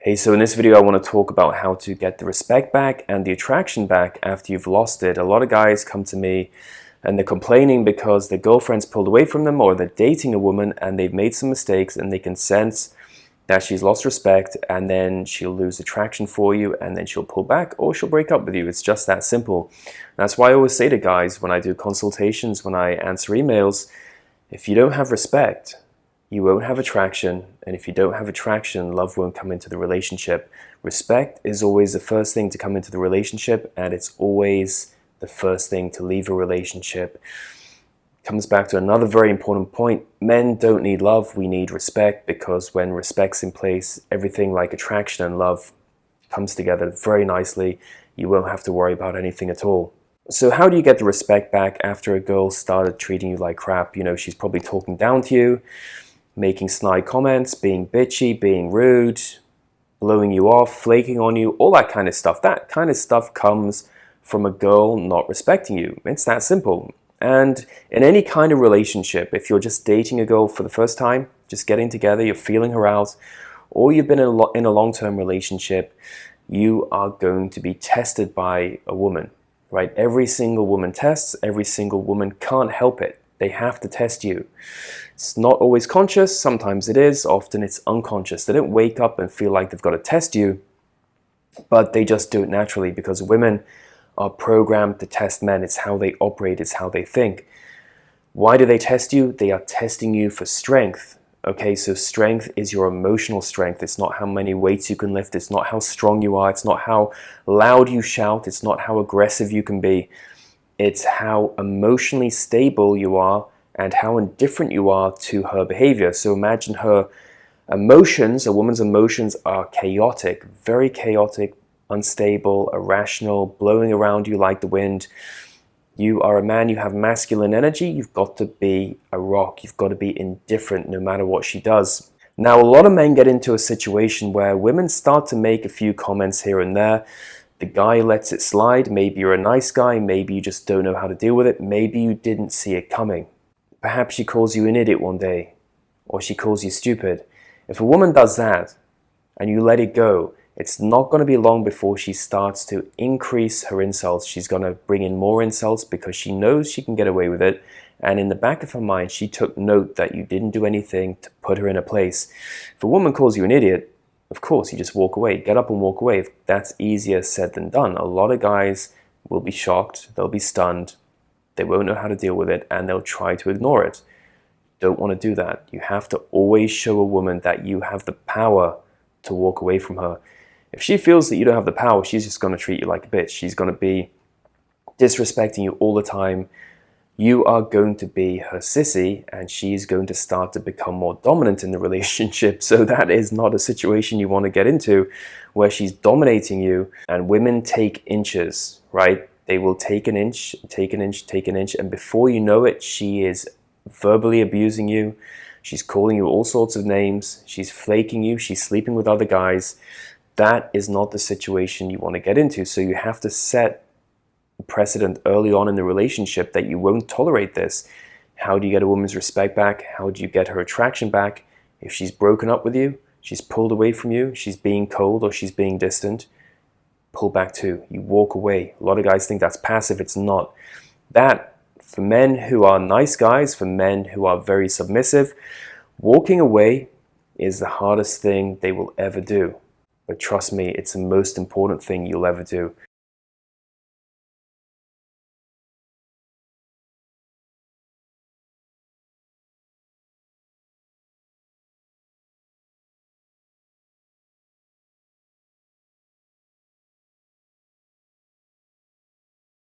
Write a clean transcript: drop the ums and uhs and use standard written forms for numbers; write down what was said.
Hey, so in this video I want to talk about how to get the respect back and the attraction back after you've lost it. A lot of guys come to me and they're complaining because their girlfriend's pulled away from them, or they're dating a woman and they've made some mistakes and they can sense that she's lost respect, and then she'll lose attraction for you, and then she'll pull back or she'll break up with you. It's just that simple. That's why I always say to guys when I do consultations, when I answer emails, if you don't have respect, you won't have attraction, and if you don't have attraction, love won't come into the relationship. Respect is always the first thing to come into the relationship, and it's always the first thing to leave a relationship. Comes back to another very important point. Men don't need love, we need respect, because when respect's in place, everything like attraction and love comes together very nicely. You won't have to worry about anything at all. So how do you get the respect back after a girl started treating you like crap? You know, she's probably talking down to you, making snide comments, being bitchy, being rude, blowing you off, flaking on you, all that kind of stuff. That kind of stuff comes from a girl not respecting you. It's that simple. And in any kind of relationship, if you're just dating a girl for the first time, just getting together, you're feeling her out, or you've been in a long-term relationship, you are going to be tested by a woman, right? Every single woman tests. Every single woman can't help it. They have to test you. It's not always conscious. Sometimes it is. Often it's unconscious. They don't wake up and feel like they've got to test you, but they just do it naturally, because women are programmed to test men. It's how they operate. It's how they think. Why do they test you? They are testing you for strength. Okay, so strength is your emotional strength. It's not how many weights you can lift. It's not how strong you are. It's not how loud you shout. It's not how aggressive you can be. It's how emotionally stable you are and how indifferent you are to her behavior. So imagine her emotions, a woman's emotions are chaotic, very chaotic, unstable, irrational, blowing around you like the wind. You are a man, you have masculine energy, you've got to be a rock, you've got to be indifferent no matter what she does. Now, a lot of men get into a situation where women start to make a few comments here and there. The guy lets it slide. Maybe you're a nice guy, maybe you just don't know how to deal with it, maybe you didn't see it coming. Perhaps she calls you an idiot one day, or she calls you stupid. If a woman does that and you let it go, it's not going to be long before she starts to increase her insults. She's going to bring in more insults because she knows she can get away with it. And in the back of her mind, she took note that you didn't do anything to put her in a place. If a woman calls you an idiot, of course, you just walk away. Get up and walk away. That's easier said than done. A lot of guys will be shocked. They'll be stunned. They won't know how to deal with it, and they'll try to ignore it. Don't want to do that. You have to always show a woman that you have the power to walk away from her. If she feels that you don't have the power, she's just going to treat you like a bitch. She's going to be disrespecting you all the time. You are going to be her sissy, and she's going to start to become more dominant in the relationship. So that is not a situation you want to get into, where she's dominating you. And women take inches, right? They will take an inch, take an inch, take an inch, and before you know it, she is verbally abusing you. She's calling you all sorts of names. She's flaking you. She's sleeping with other guys. That is not the situation you want to get into. So you have to set a precedent early on in the relationship that you won't tolerate this. How do you get a woman's respect back? How do you get her attraction back? If she's broken up with you, she's pulled away from you, she's being cold or she's being distant, pull back too. You walk away. A lot of guys think that's passive. It's not. That, for men who are nice guys, for men who are very submissive, walking away is the hardest thing they will ever do. But trust me, it's the most important thing you'll ever do.